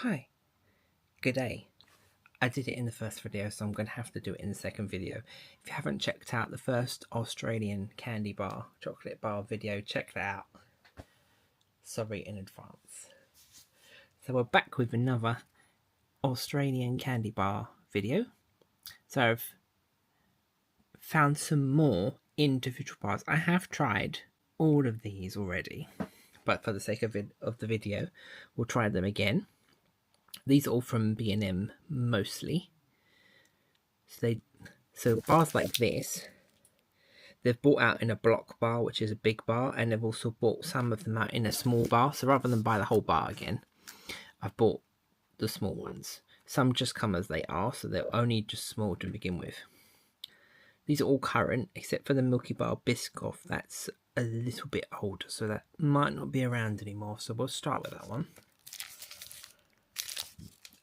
Hi, good day. I did it in the first video, so I'm going to have to do it in the second video. If you haven't checked out the first Australian candy bar, chocolate bar video, check that out. Sorry in advance. So we're back with another Australian candy bar video. So I've found some more individual bars. I have tried all of these already, but for the sake of the video, we'll try them again. These are all from B&M mostly. So bars like this, they've bought out in a block bar, which is a big bar, and they've also bought some of them out in a small bar. So rather than buy the whole bar again, I've bought the small ones. Some just come as they are, so they're only just small to begin with. These are all current, except for the Milky Bar Biscoff. That's a little bit older, so that might not be around anymore. So we'll start with that one.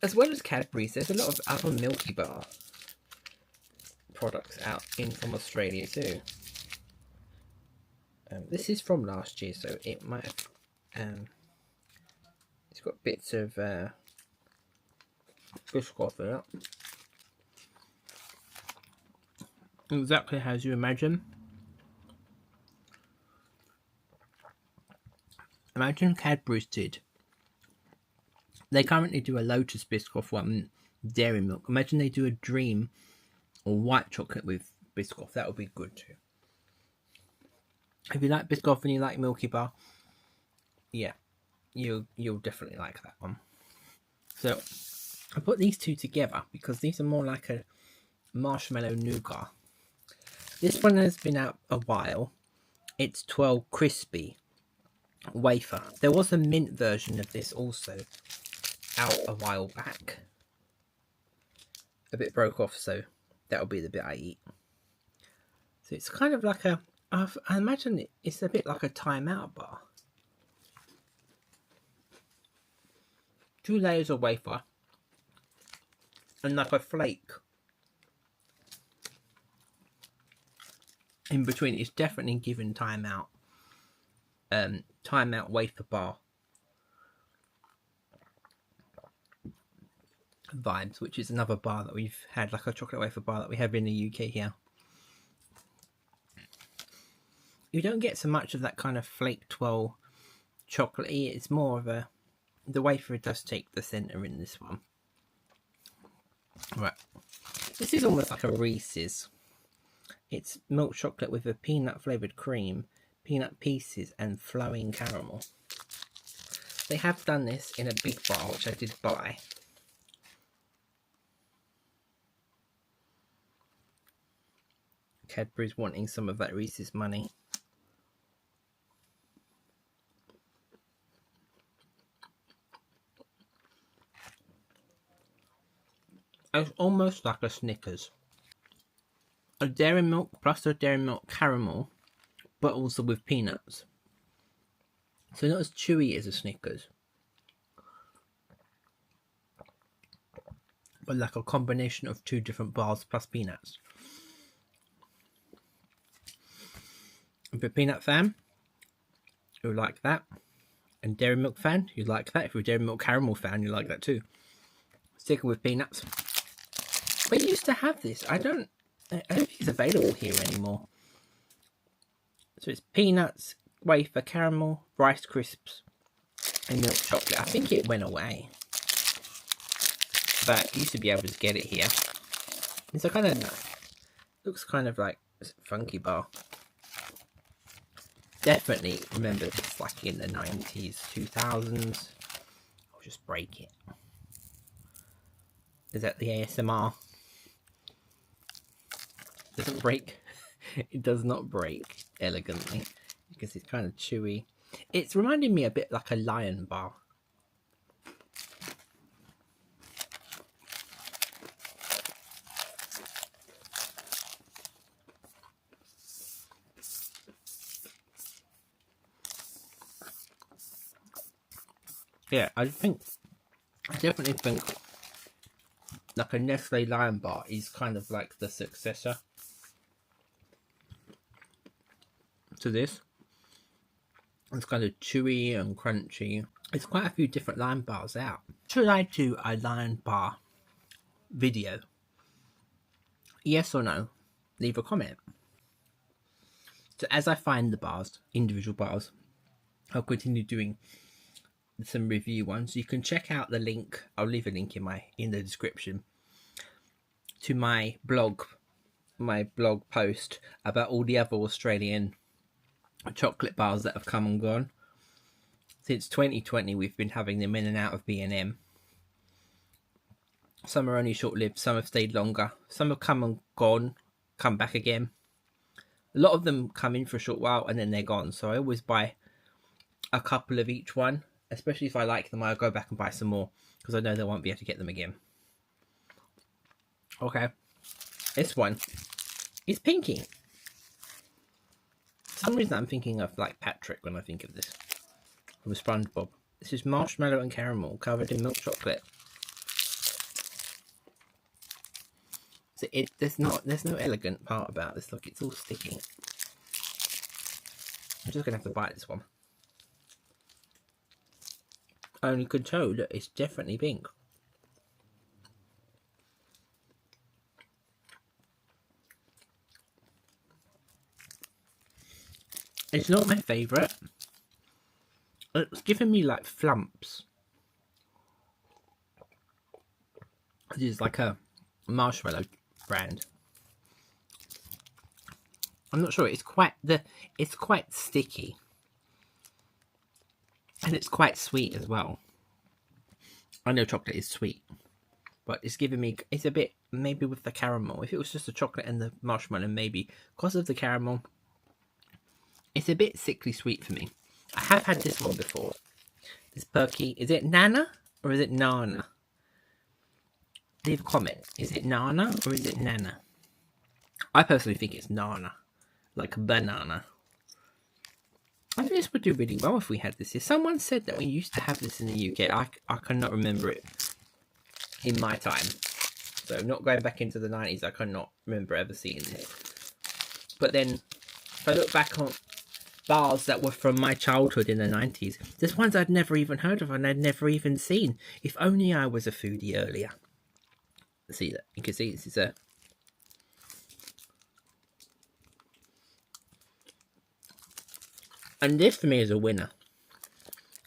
As well as Cadbury's, there's a lot of other Milky Bar products out from Australia too. This is from last year, so it might have... it's got bits of Biscoff in it. Exactly as you imagine. Imagine Cadbury's did. They currently do a Lotus Biscoff one, dairy milk. Imagine they do a Dream or white chocolate with Biscoff. That would be good too. If you like Biscoff and you like Milky Bar, yeah, you'll definitely like that one. So I put these two together because these are more like a marshmallow nougat. This one has been out a while. It's 12 crispy wafer. There was a mint version of this also out a while back. A bit broke off, so that'll be the bit I eat. So it's kind of like a... I imagine it's a bit like a Time Out bar. 2 layers of wafer and like a flake in between. It's definitely given Time Out wafer bar vibes, which is another bar that we've had, like a chocolate wafer bar that we have in the UK here. You don't get so much of that kind of flake twirl chocolatey. It's more of a... the wafer does take the centre in this one. Right. This is almost like a Reese's. It's milk chocolate with a peanut flavoured cream, peanut pieces and flowing caramel. They have done this in a big bar, which I did buy. Cadbury's wanting some of that Reese's money. It's almost like a Snickers. A dairy milk plus a dairy milk caramel, but also with peanuts. So not as chewy as a Snickers, but like a combination of 2 different bars plus peanuts. If you're a peanut fan, you'll like that. And dairy milk fan, you like that. If you're a dairy milk caramel fan, you like that too. Sticking with peanuts. We used to have this. I don't think it's available here anymore. So it's peanuts, wafer, caramel, Rice Crisps, and milk chocolate. I think it went away, but you used to be able to get it here. It's a kind of... looks kind of like a funky bar. Definitely remember this like in the 90s, 2000s. I'll just break it. Is that the ASMR? Doesn't break. It does not break elegantly because it's kind of chewy. It's reminding me a bit like a Lion bar. Yeah, I definitely think like a Nestle Lion bar is kind of like the successor to this. It's kind of chewy and crunchy. There's quite a few different Lion bars out. Should I do a Lion bar video? Yes or no? Leave a comment. So as I find the bars, individual bars, I'll continue doing some review ones. You can check out the link. I'll leave a link in the description to my blog post about all the other Australian chocolate bars that have come and gone. Since 2020, we've been having them in and out of B&M. Some are only short-lived, some have stayed longer, some have come and gone, come back again. A lot of them come in for a short while and then they're gone, so I always buy a couple of each one, especially if I like them. I'll go back and buy some more because I know they won't be able to get them again. Okay, this one is pinky. For some reason I'm thinking of like Patrick when I think of this, from SpongeBob. This is marshmallow and caramel covered in milk chocolate. So there's no elegant part about this. Look, it's all sticky. I'm just gonna have to bite this one. I only could tell that it's definitely pink. It's not my favourite. It's giving me like flumps. This is like a marshmallow brand. I'm not sure. It's quite sticky, and it's quite sweet as well. I know chocolate is sweet, but it's giving me. It's a bit maybe with the caramel. If it was just the chocolate and the marshmallow, maybe because of the caramel, it's a bit sickly sweet for me. I have had this one before. This Perky. Is it Nana or is it Nana? Leave a comment. Is it Nana or is it Nana? I personally think it's Nana, like a banana. I think this would do really well if we had this here. Someone said that we used to have this in the UK. I cannot remember it in my time. So not going back into the 90s, I cannot remember ever seeing this. But then, if I look back on bars that were from my childhood in the 90s, there's ones I'd never even heard of and I'd never even seen. If only I was a foodie earlier. See that? You can see this is a... And this for me is a winner.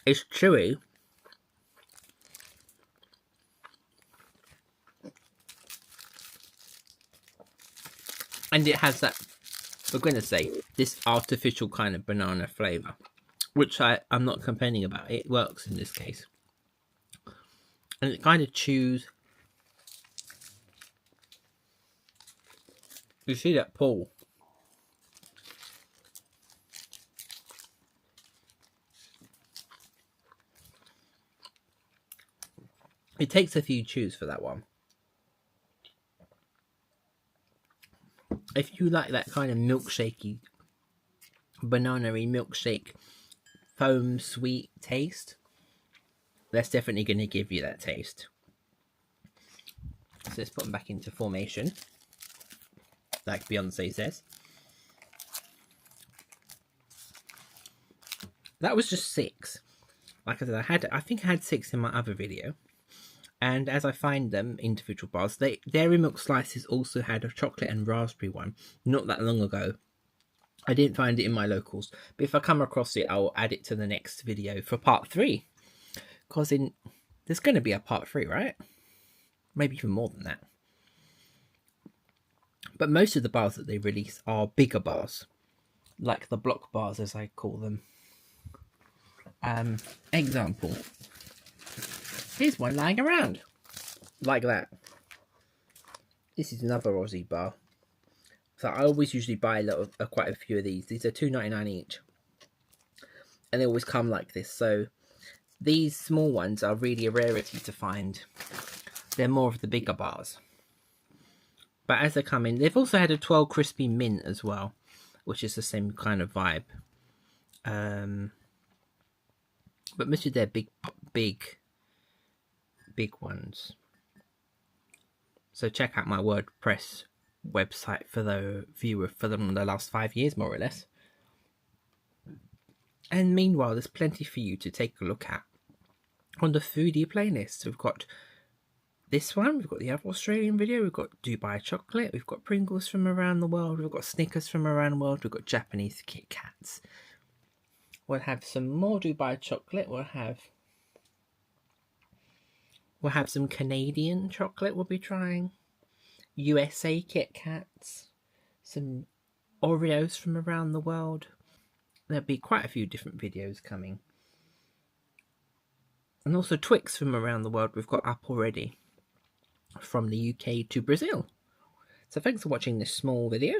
It's chewy. And it has that, we're going to say, this artificial kind of banana flavour. Which I'm not complaining about. It works in this case. And it kind of chews. You see that pull? It takes a few chews for that one. If you like that kind of milkshakey, banana-y milkshake, foam sweet taste, that's definitely going to give you that taste. So let's put them back into formation, like Beyonce says. That was just 6. Like I said, I think I had 6 in my other video. And as I find them, individual bars, Dairy Milk Slices also had a chocolate and raspberry one not that long ago. I didn't find it in my locals, but if I come across it, I'll add it to the next video for part 3. Because there's going to be a part 3, right? Maybe even more than that. But most of the bars that they release are bigger bars, like the block bars as I call them. Example. Here's one lying around. Like that. This is another Aussie bar. So I always usually buy quite a few of these. These are $2.99 each. And they always come like this. So these small ones are really a rarity to find. They're more of the bigger bars. But as they come in, they've also had a 12 Crispy Mint as well, which is the same kind of vibe. But most of their big ones. So check out my WordPress website for the viewer for them in the last 5 years, more or less. And meanwhile, there's plenty for you to take a look at. on the foodie playlist. We've got this one, we've got the other Australian video, we've got Dubai chocolate, we've got Pringles from around the world, we've got Snickers from around the world, we've got Japanese Kit Kats. We'll have some more Dubai chocolate, we'll have some Canadian chocolate we'll be trying, USA Kit Kats, some Oreos from around the world. There'll be quite a few different videos coming. And also Twix from around the world we've got up already, from the UK to Brazil. So thanks for watching this small video.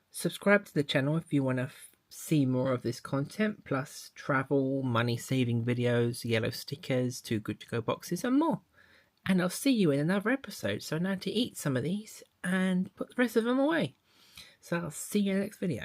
Subscribe to the channel if you want to see more of this content, plus travel, money saving videos, yellow stickers, Too Good To Go boxes and more. And I'll see you in another episode. So now to eat some of these and put the rest of them away. So I'll see you in the next video.